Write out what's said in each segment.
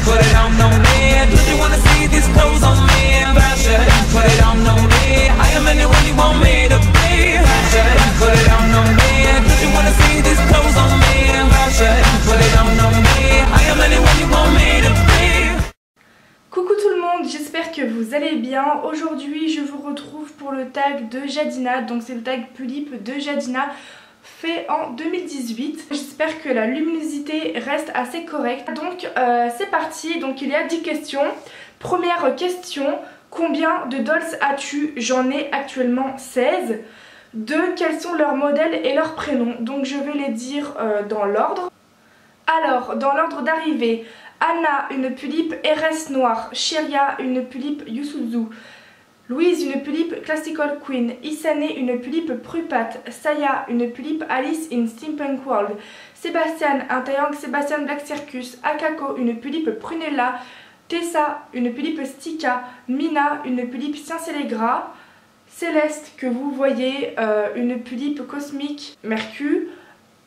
put it on me. Do you wanna see these clothes on me? Fashion, put it on me. I am anyone you want me to be. Fashion, put it on me. Do you wanna see these clothes on me? Fashion, put it on me. I am anyone you want me to be. Coucou tout le monde, j'espère que vous allez bien. Aujourd'hui je vous retrouve pour le tag de Jadina, donc c'est le tag Pulip de Jadina fait en 2018. J'espère que la luminosité reste assez correcte. Donc c'est parti, donc il y a 10 questions. Première question, combien de dolls as-tu? J'en ai actuellement 16. 2. Quels sont leurs modèles et leurs prénoms? Donc je vais les dire dans l'ordre. Alors, dans l'ordre d'arrivée, Anna, une Pulip RS noire. Shiria, une Pulip Yusuzu. Louise, une Pulip Classical Queen. Isane, une Pulip Prupat. Saya, une Pulip Alice in Steampunk World. Sébastien, un Taeyang Sébastien Black Circus. Akako, une Pulip Prunella. Tessa, une Pulip Stika. Mina, une Pulip Ciencellegra. Céleste, que vous voyez, une Pulip Cosmique Mercure.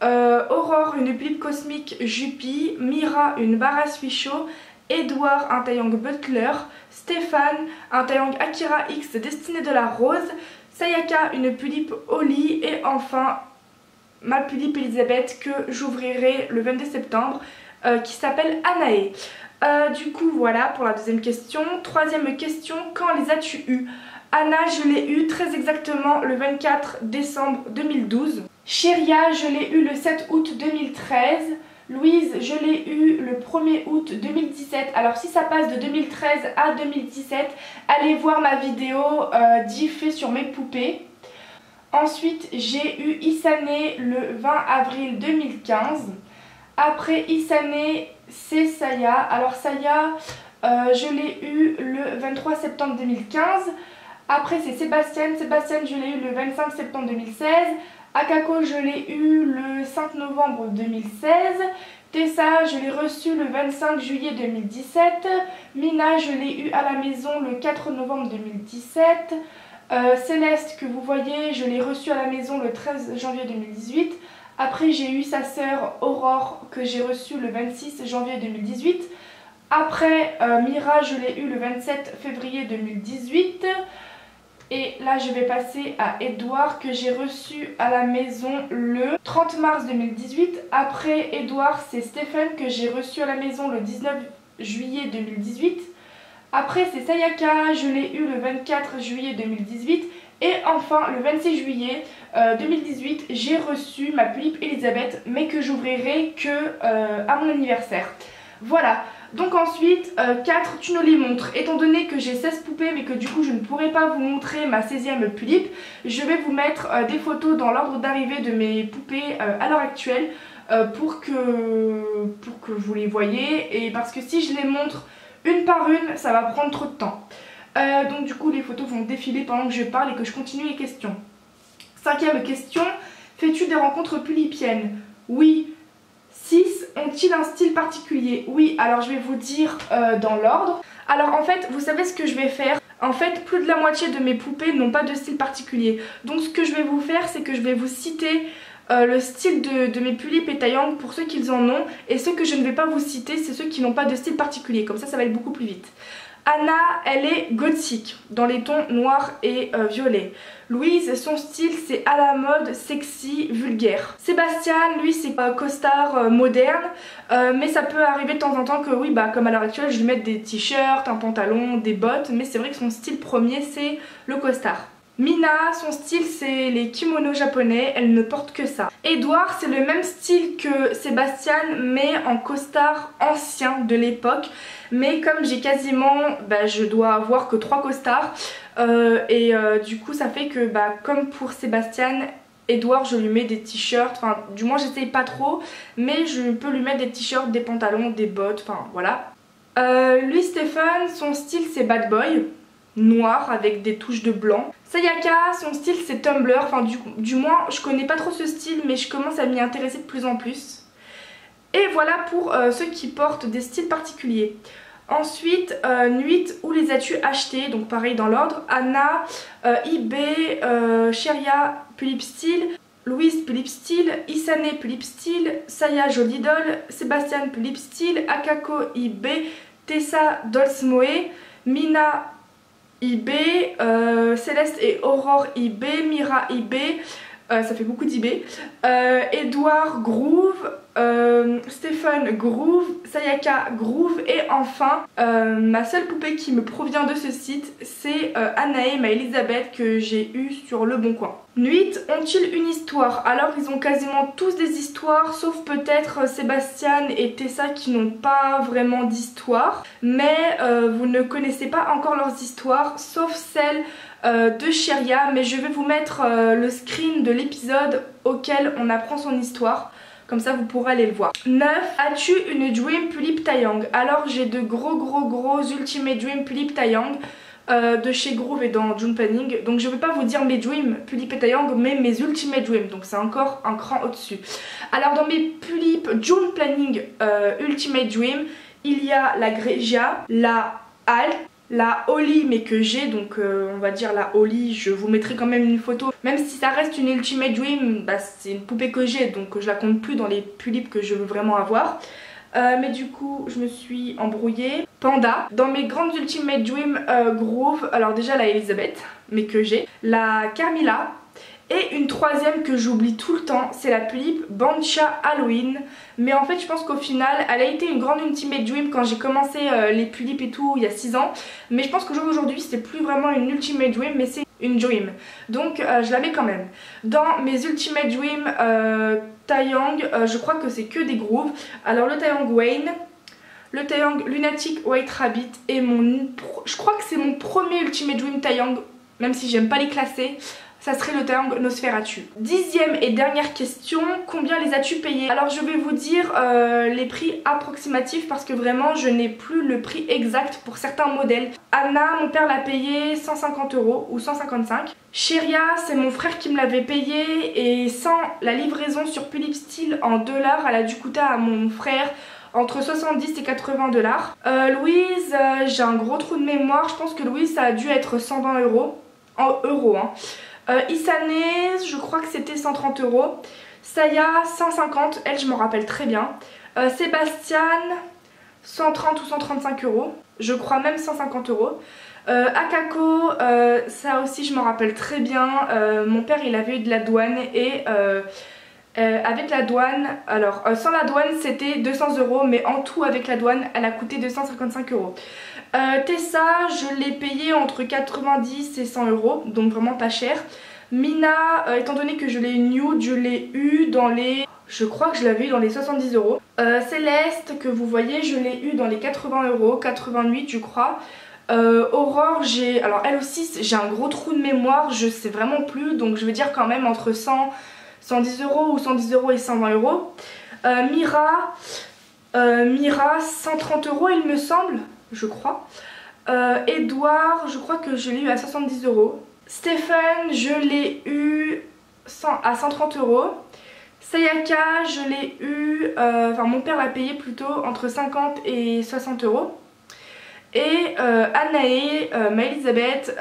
Aurore, une Pulip Cosmique Jupi. Mira, une Baras Fichot. Edouard, un Taeyang Butler. Stéphane, un Taeyang Akira X Destinée de la Rose. Sayaka, une Pulip Oli. Et enfin, ma Pulip Elisabeth que j'ouvrirai le 22 septembre qui s'appelle Anae. Du coup, voilà pour la deuxième question. Troisième question, quand les as-tu eus? Anna, je l'ai eu très exactement le 24 décembre 2012. Shiria, je l'ai eu le 7 août 2013. Louise, je l'ai eu le 1er août 2017. Alors si ça passe de 2013 à 2017, allez voir ma vidéo diffée sur mes poupées. Ensuite, j'ai eu Isane le 20 avril 2015. Après Isane, c'est Saya. Alors Saya, je l'ai eu le 23 septembre 2015. Après c'est Sébastien. Sébastien, je l'ai eu le 25 septembre 2016. Akako, je l'ai eu le 5 novembre 2016. Tessa, je l'ai reçu le 25 juillet 2017. Mina, je l'ai eu à la maison le 4 novembre 2017. Céleste, que vous voyez, je l'ai reçu à la maison le 13 janvier 2018. Après, j'ai eu sa sœur Aurore, que j'ai reçue le 26 janvier 2018. Après, Mira, je l'ai eu le 27 février 2018. Et là je vais passer à Edouard que j'ai reçu à la maison le 30 mars 2018. Après Edouard, c'est Stéphane que j'ai reçu à la maison le 19 juillet 2018. Après c'est Sayaka, je l'ai eu le 24 juillet 2018. Et enfin le 26 juillet 2018, j'ai reçu ma Pulip Elisabeth, mais que j'ouvrirai que à mon anniversaire. Voilà. Donc ensuite, 4, tu nous les montres. Étant donné que j'ai 16 poupées mais que du coup je ne pourrai pas vous montrer ma 16e Pulip, je vais vous mettre des photos dans l'ordre d'arrivée de mes poupées à l'heure actuelle pour que vous les voyez. Et parce que si je les montre une par une, ça va prendre trop de temps. Donc du coup les photos vont défiler pendant que je parle et que je continue les questions. 5e question, fais-tu des rencontres pulipiennes? Oui. 6. Ont-ils un style particulier? Oui, alors je vais vous dire dans l'ordre. Alors en fait, vous savez ce que je vais faire? En fait, plus de la moitié de mes poupées n'ont pas de style particulier. Donc ce que je vais vous faire, c'est que je vais vous citer le style de mes Pulip et Taeyang pour ceux qui en ont. Et ceux que je ne vais pas vous citer, c'est ceux qui n'ont pas de style particulier. Comme ça va aller beaucoup plus vite. Anna, elle est gothique, dans les tons noirs et violets. Louise, son style c'est à la mode, sexy, vulgaire. Sébastien, lui c'est costard moderne, mais ça peut arriver de temps en temps que oui, bah comme à l'heure actuelle, je lui mette des t-shirts, un pantalon, des bottes, mais c'est vrai que son style premier c'est le costard. Mina, son style c'est les kimonos japonais, elle ne porte que ça. Edouard, c'est le même style que Sébastien mais en costard ancien de l'époque. Mais comme j'ai quasiment, je dois avoir que 3 costards du coup ça fait que comme pour Sébastien, Edouard je lui mets des t-shirts, enfin du moins j'essaye pas trop, mais je peux lui mettre des t-shirts, des pantalons, des bottes, enfin voilà. Lui Stéphane, son style c'est bad boy, noir avec des touches de blanc. Sayaka, son style c'est Tumblr, enfin du moins je connais pas trop ce style mais je commence à m'y intéresser de plus en plus. Et voilà pour ceux qui portent des styles particuliers. Ensuite, Nuit, où les as-tu achetés? Donc pareil dans l'ordre. Anna, eBay, Shiria, Pulip Style. Louise Philippe Style, Isane Philippe Style, Saya Jolidol, Sébastien Philippe Style, Akako IB, Tessa Dolsmoe, Mina IB, Céleste et Aurore IB, Mira IB, ça fait beaucoup d'IB, Edouard Groove, Stéphane Groove, Sayaka Groove et enfin ma seule poupée qui me provient de ce site c'est Anaïm à Elisabeth que j'ai eu sur Le Bon Coin. Nuit ont-ils une histoire? Alors ils ont quasiment tous des histoires sauf peut-être Sébastien et Tessa qui n'ont pas vraiment d'histoire, mais vous ne connaissez pas encore leurs histoires sauf celle de Cheria, mais je vais vous mettre le screen de l'épisode auquel on apprend son histoire. Comme ça vous pourrez aller le voir. 9. As-tu une Dream Tulip Taeyang? Alors j'ai de gros Ultimate Dream Tulip Taeyang de chez Groove et dans June Planning. Donc je ne vais pas vous dire mes Dream Tulip Taeyang mais mes Ultimate Dream. Donc c'est encore un cran au-dessus. Alors dans mes Tulip June Planning Ultimate Dream, il y a la Gregia, la Alt, la Holly mais que j'ai, donc on va dire la Holly, je vous mettrai quand même une photo. Même si ça reste une Ultimate Dream, bah, c'est une poupée que j'ai donc je la compte plus dans les tulipes que je veux vraiment avoir. Mais du coup je me suis embrouillée. Panda. Dans mes grandes Ultimate Dream Groove, alors déjà la Elisabeth, mais que j'ai, la Carmilla. Et une troisième que j'oublie tout le temps, c'est la tulipe Bancha Halloween. Mais en fait je pense qu'au final elle a été une grande Ultimate Dream quand j'ai commencé les tulipes et tout il y a 6 ans. Mais je pense qu'aujourd'hui c'est plus vraiment une Ultimate Dream mais c'est une Dream. Donc je la mets quand même. Dans mes Ultimate Dream Taeyang, je crois que c'est que des grooves. Alors le Taeyang Wayne, le Taeyang Lunatic White Rabbit et je crois que c'est mon premier Ultimate Dream Taeyang, même si j'aime pas les classer. Ça serait le Taeyang Nosferatu. 10e et dernière question, combien les as-tu payés? Alors je vais vous dire les prix approximatifs parce que vraiment je n'ai plus le prix exact pour certains modèles. Anna, mon père l'a payé 150 € ou 155. Cheria, c'est mon frère qui me l'avait payé et sans la livraison sur Philippe Style en $, elle a dû coûter à mon frère entre 70 et 80 $. Louise, j'ai un gros trou de mémoire, je pense que Louise ça a dû être 120 €. En euros hein. Isane, je crois que c'était 130 €. Saya, 150, elle je m'en rappelle très bien. Sébastien, 130 ou 135 €. Je crois même 150 €. Akako, ça aussi je m'en rappelle très bien. Mon père il avait eu de la douane et avec la douane, alors sans la douane c'était 200 € mais en tout avec la douane elle a coûté 255 €. Tessa, je l'ai payé entre 90 et 100 €, donc vraiment pas cher. Mina, étant donné que je l'ai nude, je l'ai eu dans les... Je crois que je l'avais eu dans les 70 €. Céleste, que vous voyez, je l'ai eu dans les 80 €, 88 je crois. Aurore, alors elle aussi, j'ai un gros trou de mémoire, je sais vraiment plus, donc je vais dire quand même entre 110 € ou 110 € et 120 €. Mira, 130 € il me semble. Je crois. Edouard, je crois que je l'ai eu à 70 €. Stéphane, je l'ai eu à 130 €. Sayaka, je l'ai eu, enfin mon père l'a payé plutôt entre 50 et 60 €. Et Anaé, ma Elisabeth,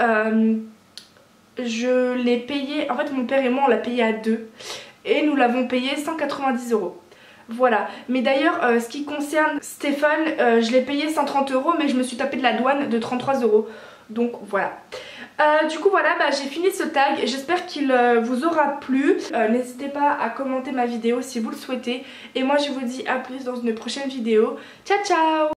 je l'ai payé, en fait mon père et moi on l'a payé à deux. Et nous l'avons payé 190 €. Voilà, mais d'ailleurs ce qui concerne Stéphane, je l'ai payé 130 € mais je me suis tapé de la douane de 33 €. Donc voilà. Du coup voilà, j'ai fini ce tag, j'espère qu'il vous aura plu. N'hésitez pas à commenter ma vidéo si vous le souhaitez. Et moi je vous dis à plus dans une prochaine vidéo. Ciao ciao!